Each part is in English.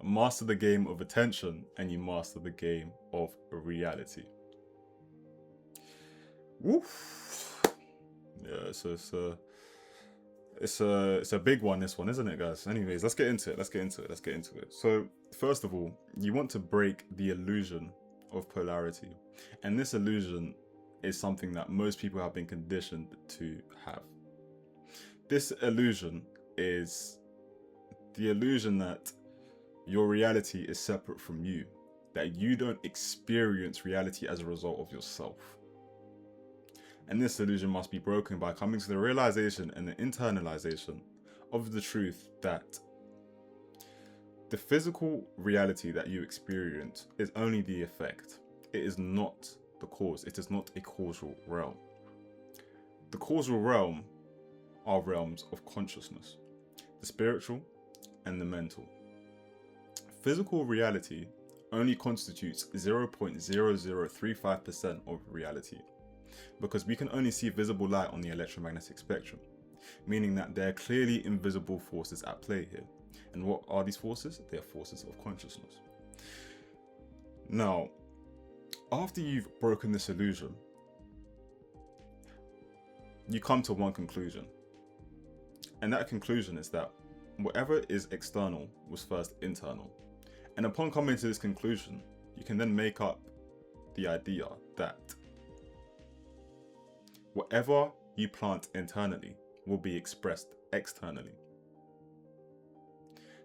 Master the game of attention, and you master the game of reality. Woof. Yeah, so it's a big one, this one, isn't it, guys? Anyways, let's get into it. So first of all, you want to break the illusion of polarity, and this illusion is something that most people have been conditioned to have. This illusion is the illusion that your reality is separate from you, that you don't experience reality as a result of yourself. And this illusion must be broken by coming to the realization and the internalization of the truth that the physical reality that you experience is only the effect. It is not the cause. It is not a causal realm. The causal realm are realms of consciousness, the spiritual and the mental. Physical reality only constitutes 0.0035% of reality, because we can only see visible light on the electromagnetic spectrum, meaning that there are clearly invisible forces at play here. And what are these forces? They are forces of consciousness. Now, after you've broken this illusion, you come to one conclusion. And that conclusion is that whatever is external was first internal. And upon coming to this conclusion, you can then make up the idea that whatever you plant internally will be expressed externally.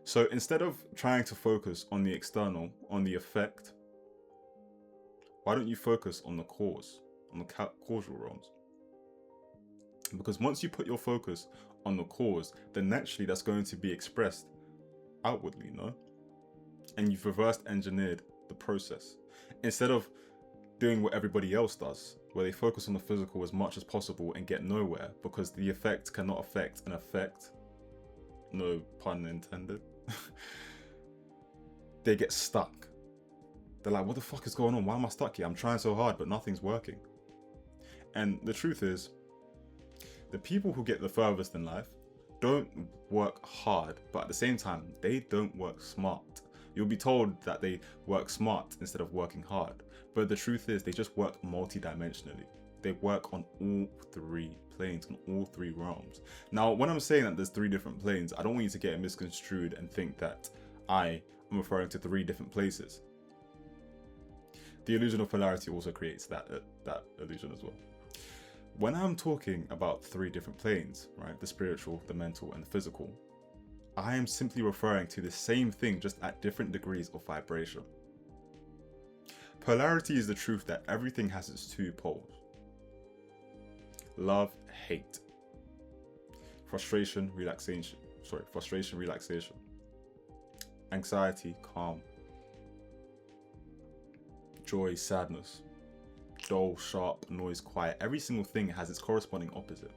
So instead of trying to focus on the external, on the effect, why don't you focus on the cause, on the causal realms? Because once you put your focus on the cause, then naturally that's going to be expressed outwardly, no? And you've reversed engineered the process. Instead of doing what everybody else does, where they focus on the physical as much as possible and get nowhere, because the effect cannot affect an effect, no pun intended, they get stuck. They're like, what the fuck is going on? Why am I stuck here? I'm trying so hard, but nothing's working. And the truth is, the people who get the furthest in life don't work hard, but at the same time, they don't work smart. You'll be told that they work smart instead of working hard. But the truth is, they just work multidimensionally. They work on all three planes, on all three realms. Now, when I'm saying that there's three different planes, I don't want you to get it misconstrued and think that I am referring to three different places. The illusion of polarity also creates that illusion as well. When I'm talking about three different planes, right, the spiritual, the mental, and the physical, I am simply referring to the same thing, just at different degrees of vibration. Polarity is the truth that everything has its two poles. Love, hate. Frustration, relaxation. Anxiety, calm. Joy, sadness. Dull, sharp, noise, quiet. Every single thing has its corresponding opposite.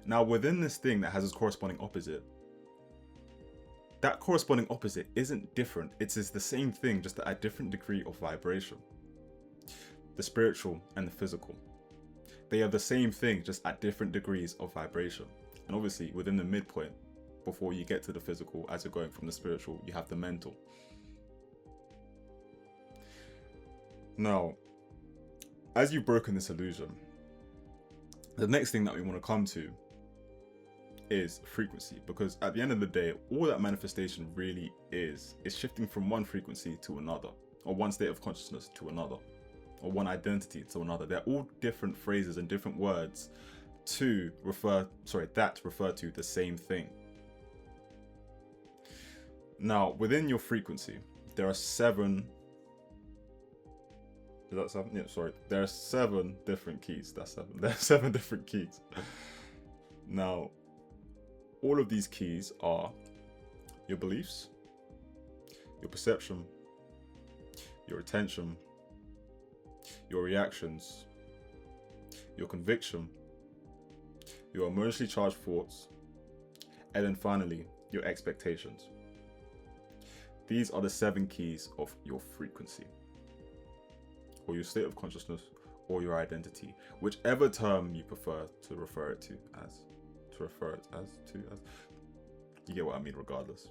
Now, within this thing that has its corresponding opposite, that corresponding opposite isn't different. It is the same thing, just at a different degree of vibration. The spiritual and the physical. They are the same thing, just at different degrees of vibration. And obviously, within the midpoint, before you get to the physical, as you're going from the spiritual, you have the mental. Now, as you've broken this illusion, the next thing that we want to come to is frequency, because at the end of the day, all that manifestation really is shifting from one frequency to another, or one state of consciousness to another, or one identity to another. They're all different phrases and different words that refer to the same thing. Now, within your frequency, there are seven. Is that seven? Yeah, sorry. There are seven different keys. That's seven. There are seven different keys. Now, all of these keys are your beliefs, your perception, your attention, your reactions, your conviction, your emotionally charged thoughts, and then finally, your expectations. These are the seven keys of your frequency, or your state of consciousness, or your identity, whichever term you prefer to refer it to as. You get what I mean regardless.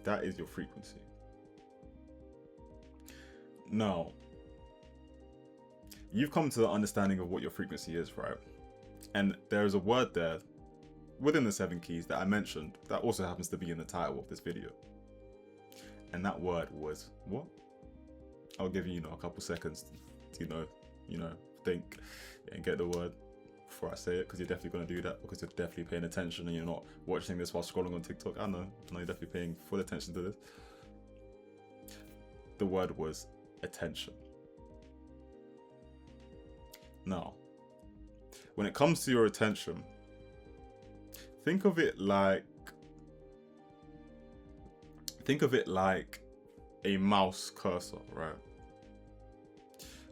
That is your frequency. Now, you've come to the understanding of what your frequency is, right? And there is a word there within the 7 keys that I mentioned that also happens to be in the title of this video. And that word was what? I'll give you, a couple seconds to, think and get the word before I say it, because you're definitely going to do that, because you're definitely paying attention and you're not watching this while scrolling on TikTok. I know you're definitely paying full attention to this. The word was attention. Now, when it comes to your attention, think of it like a mouse cursor, right?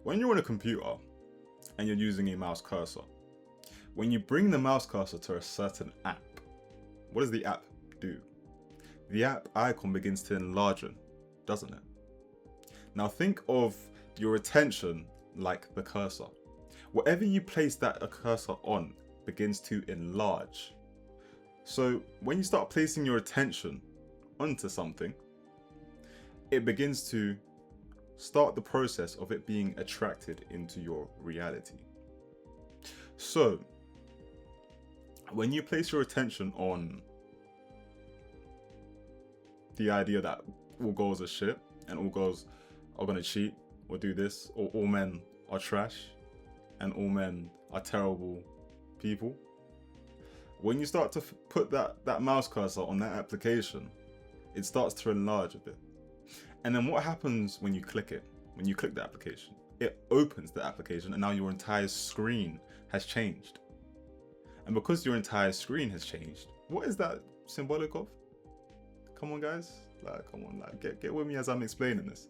When you're on a computer and you're using a mouse cursor, when you bring the mouse cursor to a certain app, what does the app do? The app icon begins to enlarge, doesn't it? Now think of your attention like the cursor. Whatever you place that cursor on begins to enlarge. So when you start placing your attention onto something, it begins to start the process of it being attracted into your reality. So when you place your attention on the idea that all girls are shit and all girls are gonna cheat or do this, or all men are trash and all men are terrible people, when you start to put that mouse cursor on that application, it starts to enlarge a bit. And then what happens when you click it? When you click the application, it opens the application, and now your entire screen has changed. And because your entire screen has changed, what is that symbolic of? Come on, guys. Come on, get with me as I'm explaining this.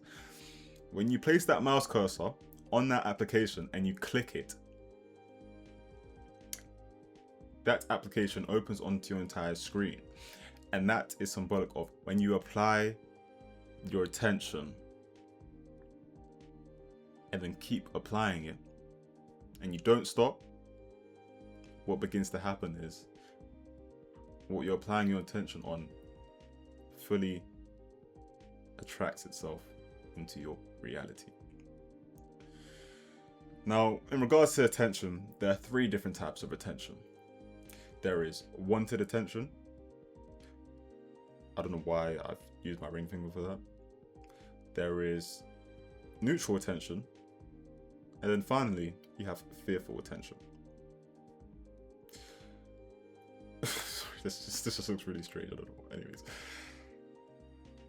When you place that mouse cursor on that application and you click it, that application opens onto your entire screen. And that is symbolic of when you apply your attention and then keep applying it and you don't stop, what begins to happen is what you're applying your attention on fully attracts itself into your reality. Now, in regards to attention, there are 3 different types of attention. There is wanted attention. I don't know why I've used my ring finger for that. There is neutral attention. And then finally, you have fearful attention. Sorry, this just looks really strange. I don't know. Anyways,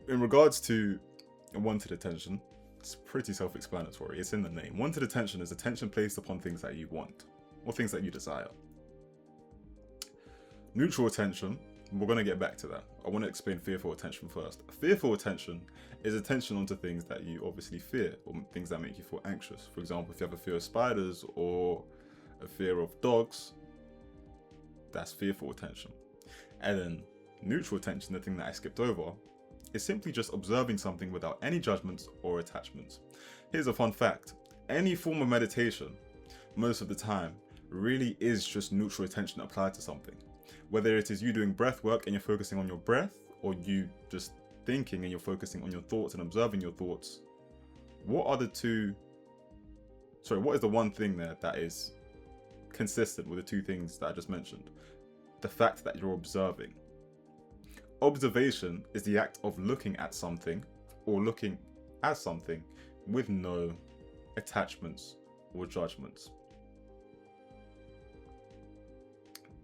in regards to wanted attention, it's pretty self-explanatory. It's in the name. Wanted attention is attention placed upon things that you want or things that you desire. Neutral attention, we're going to get back to that. I want to explain fearful attention first. Fearful attention is attention onto things that you obviously fear, or things that make you feel anxious. For example, if you have a fear of spiders or a fear of dogs, that's fearful attention. And then neutral attention, the thing that I skipped over, is simply just observing something without any judgments or attachments. Here's a fun fact. Any form of meditation, most of the time, really is just neutral attention applied to something. Whether it is you doing breath work and you're focusing on your breath, or you just thinking and you're focusing on your thoughts and observing your thoughts, what is the one thing there that is consistent with the 2 things that I just mentioned? The fact that you're observing. Observation is the act of looking at something or looking at something with no attachments or judgments.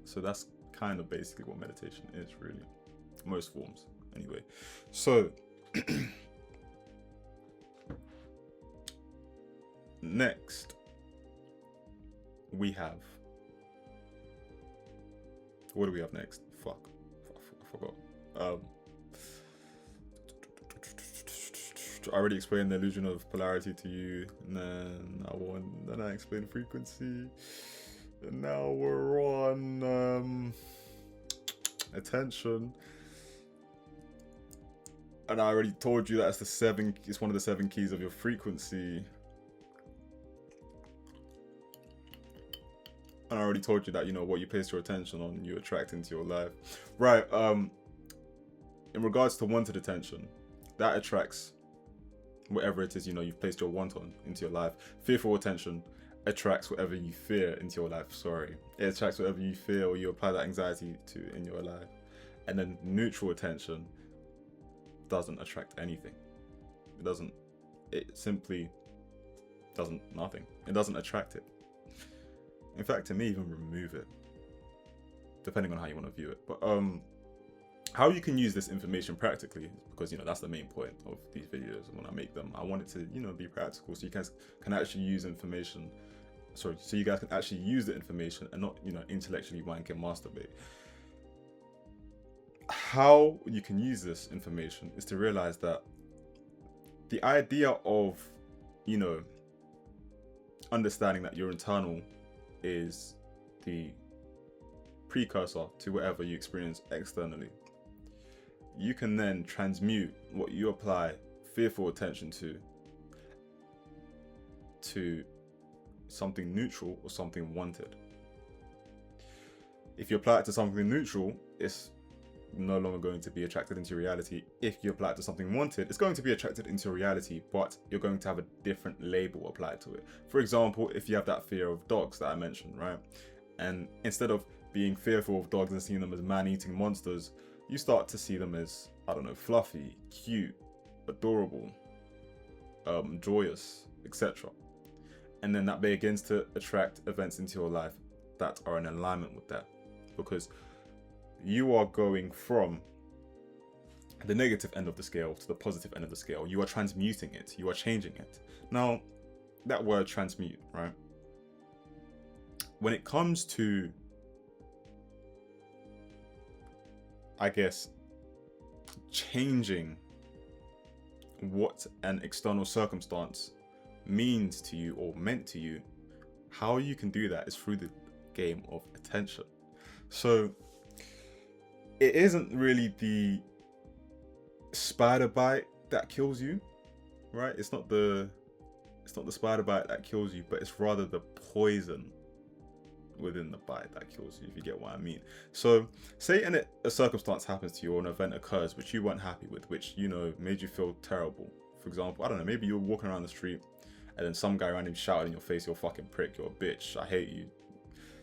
So that's kind of basically what meditation is, really. Most forms, anyway. So, next, we have... What do we have next? Fuck, I forgot. I already explained the illusion of polarity to you, and then I explained frequency, and now we're on attention, and I already told you that it's one of the 7 keys of your frequency, and I already told you that what you place your attention on, you attract into your life, right? in regards to wanted attention, that attracts whatever it is, you know, you've placed your want on into your life. Fearful attention attracts whatever you fear into your life. Sorry. It attracts whatever you fear or you apply that anxiety to in your life. And then neutral attention doesn't attract anything. It simply doesn't, nothing. It doesn't attract it. In fact, it may even remove it, depending on how you want to view it. But how you can use this information practically, because, you know, that's the main point of these videos. When I make them, I want it to, you know, be practical, so you guys can actually use information. So you guys can actually use the information and not, you know, intellectually wank and masturbate. How you can use this information is to realize that the idea of, you know, understanding that your internal is the precursor to whatever you experience externally. You can then transmute what you apply fearful attention to something neutral or something wanted. If you apply it to something neutral, it's no longer going to be attracted into reality. If you apply it to something wanted, it's going to be attracted into reality, but you're going to have a different label applied to it. For example, if you have that fear of dogs that I mentioned, right? And instead of being fearful of dogs and seeing them as man-eating monsters, you start to see them as, I don't know, fluffy, cute, adorable, joyous, etc. And then that begins to attract events into your life that are in alignment with that, because you are going from the negative end of the scale to the positive end of the scale. You are transmuting it. You are changing it. Now, that word transmute, right? When it comes to, I guess, changing what an external circumstance means to you or meant to you, how you can do that is through the game of attention. So it isn't really the spider bite that kills you, right? It's not the spider bite that kills you, but it's rather the poison within the bite that kills you, if you get what I mean. So say a circumstance happens to you or an event occurs which you weren't happy with, which, you know, made you feel terrible. For example, I don't know, maybe you're walking around the street and then some guy randomly shouted in your face, "You're a fucking prick, you're a bitch, I hate you."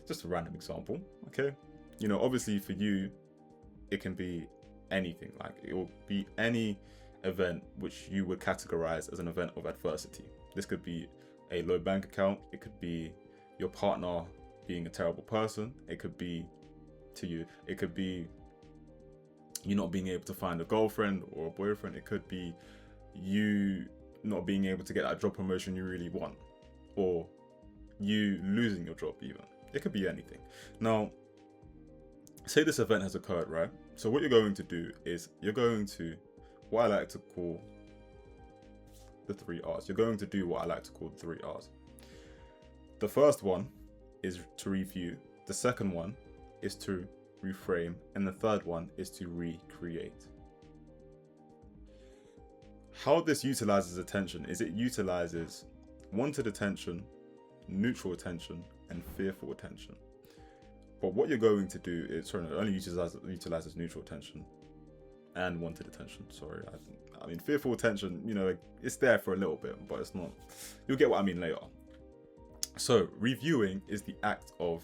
Just a random example, okay? You know, obviously for you, it can be anything. Like, it will be any event which you would categorize as an event of adversity. This could be a low bank account. It could be your partner being a terrible person. It could be to you. It could be you not being able to find a girlfriend or a boyfriend. It could be you not being able to get that job promotion you really want, or you losing your job even. It could be anything. Now, say this event has occurred, right? So what you're going to do is you're going to, what I like to call the 3 R's. You're going to do what I like to call the 3 R's. The first one is to review. The second one is to reframe. And the third one is to recreate. How this utilizes attention is it utilizes wanted attention, neutral attention, and fearful attention. But what you're going to do is, sorry, it only utilizes neutral attention and wanted attention. Sorry, I mean fearful attention, you know, it's there for a little bit, but it's not. You'll get what I mean later. So reviewing is the act of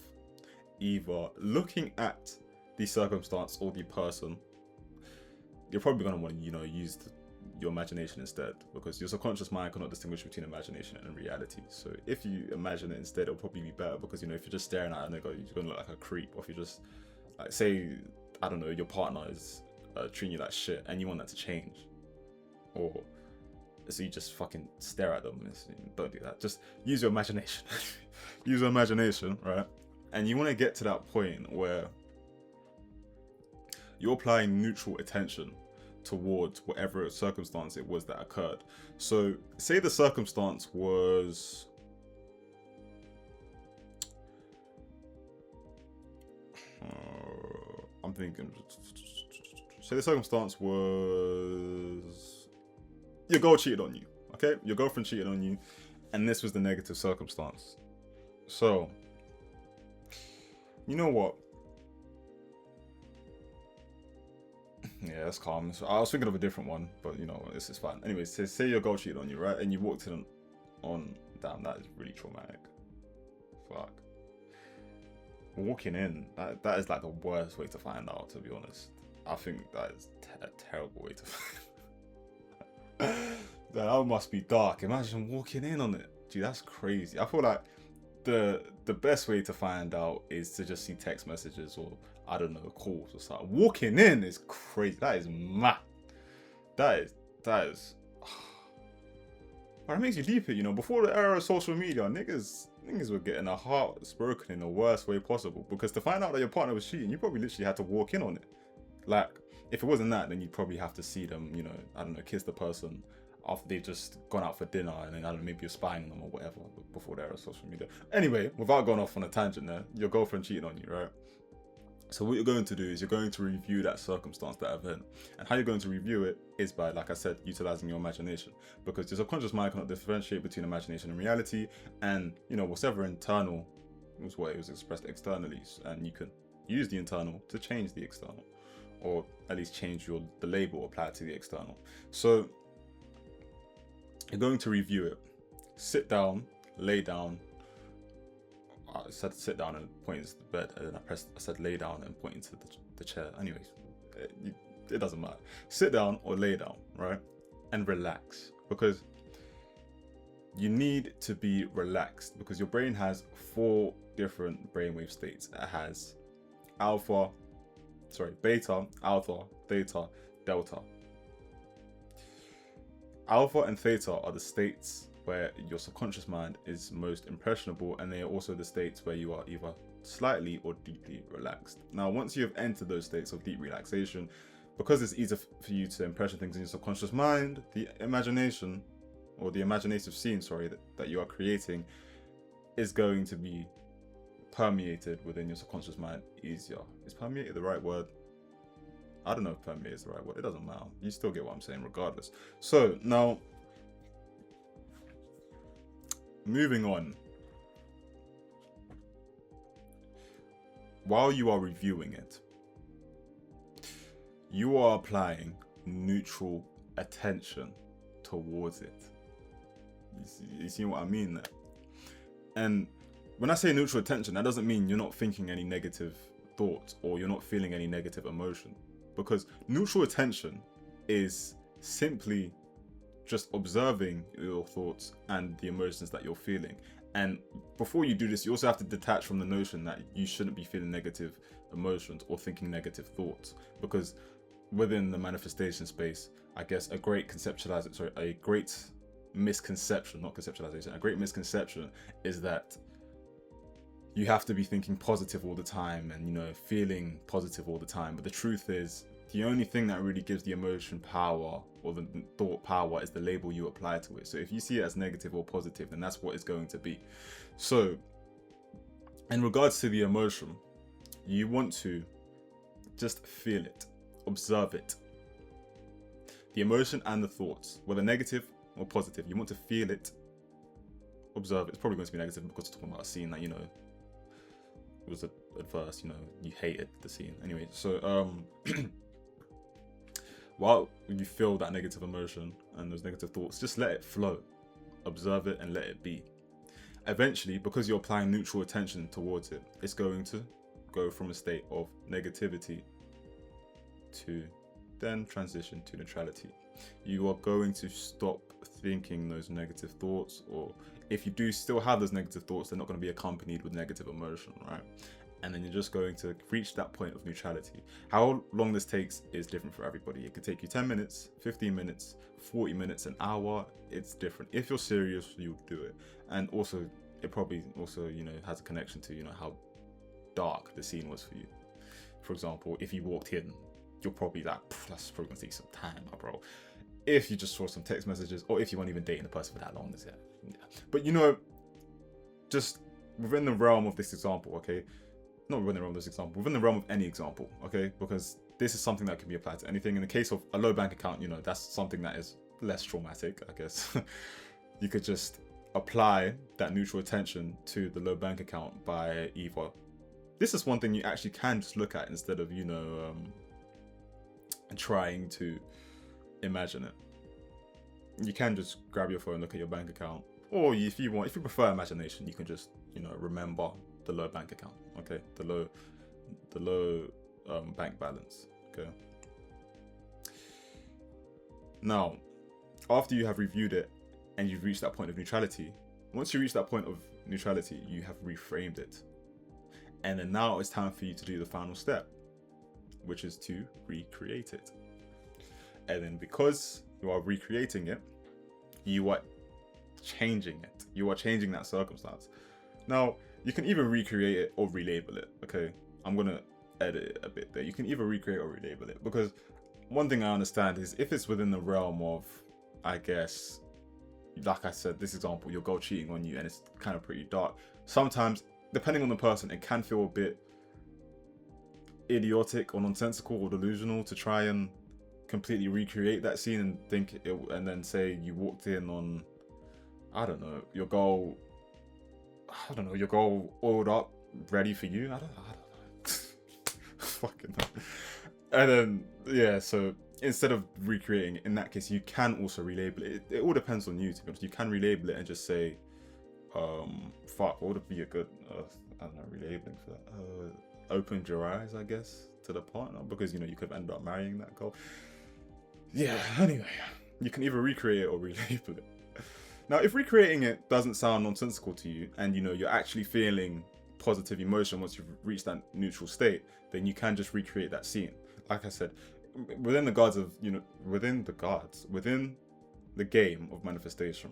either looking at the circumstance or the person. You're probably going to want to, you know, use your imagination instead, because your subconscious mind cannot distinguish between imagination and reality. So if you imagine it instead, it'll probably be better, because, you know, if you're just staring at it, you're going to look like a creep. Or if you just, like, say, I don't know, your partner is treating you like shit and you want that to change, or so you just fucking stare at them. Don't do that. Just use your imagination. Use your imagination, right? And you want to get to that point where you're applying neutral attention towards whatever circumstance it was that occurred. So say the circumstance was I'm thinking, say the circumstance was your girl cheated on you, okay? Your girlfriend cheated on you, and this was the negative circumstance. So, you know what? Yeah, that's calm. So I was thinking of a different one, but you know, it's fine. Anyways, say your girl cheated on you, right? And you walked in on, damn, that is really traumatic. Fuck. Walking in, that is like the worst way to find out, to be honest. I think that is a terrible way to find that must be dark. Imagine walking in on it. Dude, that's crazy. I feel like the best way to find out is to just see text messages or, I don't know, calls or something. Walking in is crazy. That is mad. That is but it makes you deep it, you know. Before the era of social media, niggas were getting their hearts broken in the worst way possible. Because to find out that your partner was cheating, you probably literally had to walk in on it. Like, if it wasn't that, then you'd probably have to see them, you know, I don't know, kiss the person after they've just gone out for dinner, and then, I don't know, maybe you're spying on them or whatever before the era of social media. Anyway, without going off on a tangent there, your girlfriend cheated on you, right? So what you're going to do is you're going to review that circumstance, that event. And how you're going to review it is by, like I said, utilizing your imagination. Because your subconscious mind cannot differentiate between imagination and reality. And, you know, whatever internal was what it was expressed externally. And you can use the internal to change the external. Or at least change the label applied to the external. So you're going to review it. Sit down, lay down. I said sit down and pointing to the bed, and then I said lay down and pointing to the chair. Anyways, it doesn't matter. Sit down or lay down, right? And relax, because you need to be relaxed, because your brain has 4 different brainwave states. It has beta, alpha, theta, delta. Alpha and theta are the states where your subconscious mind is most impressionable, and they are also the states where you are either slightly or deeply relaxed. Now, once you have entered those states of deep relaxation, because it's easier for you to impression things in your subconscious mind, the imagination, or the imaginative scene, that you are creating is going to be permeated within your subconscious mind easier. Is permeated the right word? I don't know if permeate is the right word. It doesn't matter. You still get what I'm saying regardless. So now, moving on. While you are reviewing it, you are applying neutral attention towards it. You see what I mean there? And when I say neutral attention, that doesn't mean you're not thinking any negative thoughts or you're not feeling any negative emotion. Because neutral attention is simply just observing your thoughts and the emotions that you're feeling. And before you do this, you also have to detach from the notion that you shouldn't be feeling negative emotions or thinking negative thoughts. Because within the manifestation space, I guess a great misconception is that you have to be thinking positive all the time and, you know, feeling positive all the time. But the truth is, the only thing that really gives the emotion power or the thought power is the label you apply to it. So if you see it as negative or positive, then that's what it's going to be. So in regards to the emotion, you want to just feel it, observe it. The emotion and the thoughts, whether negative or positive, you want to feel it, observe it. It's probably going to be negative because we're talking about a scene that, you know, was adverse, you know, you hated the scene. Anyway, so while you feel that negative emotion and those negative thoughts, just let it flow, observe it and let it be. Eventually, because you're applying neutral attention towards it, it's going to go from a state of negativity to then transition to neutrality. You are going to stop thinking those negative thoughts, or if you do still have those negative thoughts, they're not going to be accompanied with negative emotion, right? And then you're just going to reach that point of neutrality. How long this takes is different for everybody. It could take you 10 minutes, 15 minutes, 40 minutes, an hour. It's different. If you're serious, you'll do it. And also, it probably also, you know, has a connection to, you know, how dark the scene was for you. For example, if you walked in, you're probably like, that's probably going to take some time, bro. If you just saw some text messages, or if you weren't even dating the person for that long, yeah. But, you know, just within the realm of this example, okay? Not within the realm of this example, within the realm of any example, okay? Because this is something that can be applied to anything. In the case of a low bank account, you know, that's something that is less traumatic, I guess. You could just apply that neutral attention to the low bank account by either... This is one thing you actually can just look at instead of, you know, trying to imagine it. You can just grab your phone, look at your bank account, or if you prefer imagination, you can just, remember the low bank account, okay, the low bank balance, okay. Now, after you have reviewed it and you've reached that point of neutrality, once you reach that point of neutrality, you have reframed it, and then now it's time for you to do the final step, which is to recreate it. And then because you are recreating it, you are changing it. You are changing that circumstance. Now, you can either recreate it or relabel it, okay? I'm going to edit it a bit there. You can either recreate or relabel it, because one thing I understand is if it's within the realm of, I guess, like I said, this example, your girl cheating on you and it's kind of pretty dark. Sometimes, depending on the person, it can feel a bit idiotic or nonsensical or delusional to try and completely recreate that scene and think it, and then say you walked in on, I don't know, your girl oiled up, ready for you. I don't know. Fucking hell. And then, yeah, so instead of recreating, in that case, you can also relabel it. It all depends on you, to be honest. You can relabel it and just say, fuck, what would be a good, I don't know, relabeling for that? Opened your eyes, I guess, to the partner, because, you could end up marrying that girl. Yeah, anyway, you can either recreate it or relabel it. Now, if recreating it doesn't sound nonsensical to you, and you're actually feeling positive emotion once you've reached that neutral state, then you can just recreate that scene. Like I said, within the guards of, within the game of manifestation,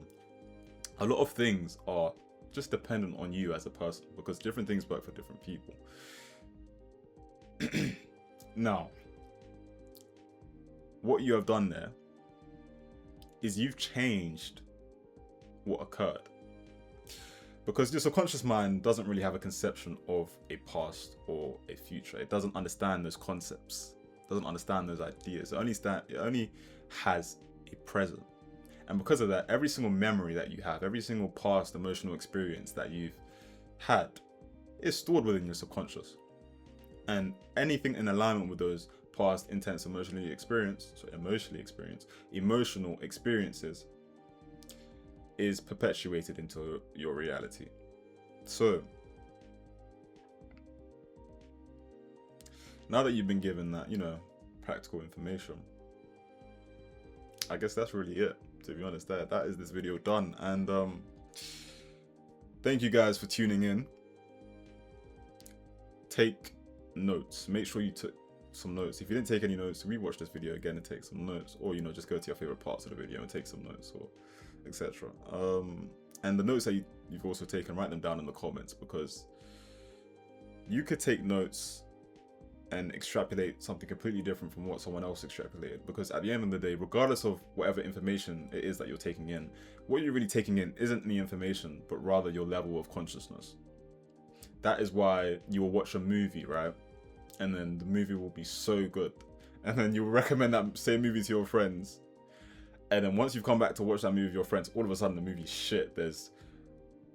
a lot of things are just dependent on you as a person, because different things work for different people. Now, what you have done there is you've changed what occurred, because your subconscious mind doesn't really have a conception of a past or a future. It doesn't understand those concepts, doesn't understand those ideas. It only has a present, and because of that, every single memory that you have, every single past emotional experience that you've had, is stored within your subconscious. And anything in alignment with those past intense emotional experiences is perpetuated into your reality. So, now that you've been given that, practical information, I guess that's really it, to be honest. That is this video done. And thank you guys for tuning in. Take notes. Make sure you took some notes. If you didn't take any notes, rewatch this video again and take some notes, or just go to your favorite parts of the video and take some notes, or etc. And the notes that you've also taken, write them down in the comments, because you could take notes and extrapolate something completely different from what someone else extrapolated, because at the end of the day, regardless of whatever information it is that you're taking in, what you're really taking in isn't the information, but rather your level of consciousness. That is why you will watch a movie, right? And then the movie will be so good, and then you'll recommend that same movie to your friends, and then once you've come back to watch that movie with your friends, all of a sudden the movie's shit. There's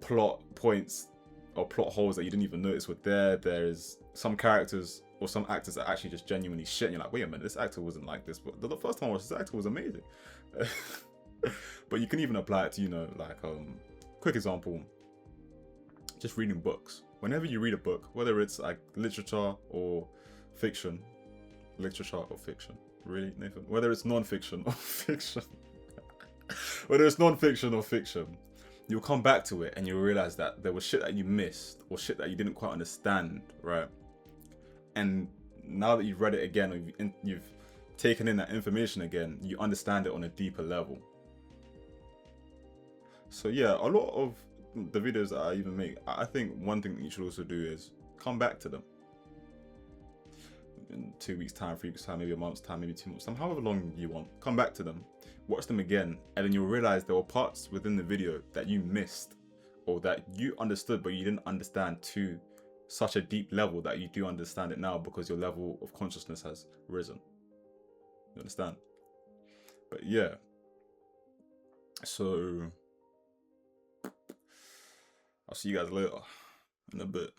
plot points or plot holes that you didn't even notice were there. There's some characters or some actors that are actually just genuinely shit, and you're like, wait a minute, this actor wasn't like this, but the first time I watched this actor was amazing. But you can even apply it to, quick example, just reading books. Whenever you read a book, whether it's like literature or fiction, really, Nathan? Whether it's non-fiction or fiction, you'll come back to it and you'll realize that there was shit that you missed or shit that you didn't quite understand, right? And now that you've read it again, or you've taken in that information again, you understand it on a deeper level. So yeah, a lot of the videos that I even make, I think one thing that you should also do is come back to them in 2 weeks time, 3 weeks time, maybe a month's time, maybe 2 months time, however long you want. Come back to them, watch them again, and then you'll realize there were parts within the video that you missed, or that you understood but you didn't understand to such a deep level that you do understand it now, because your level of consciousness has risen. You understand? But yeah, so I'll see you guys later in a bit.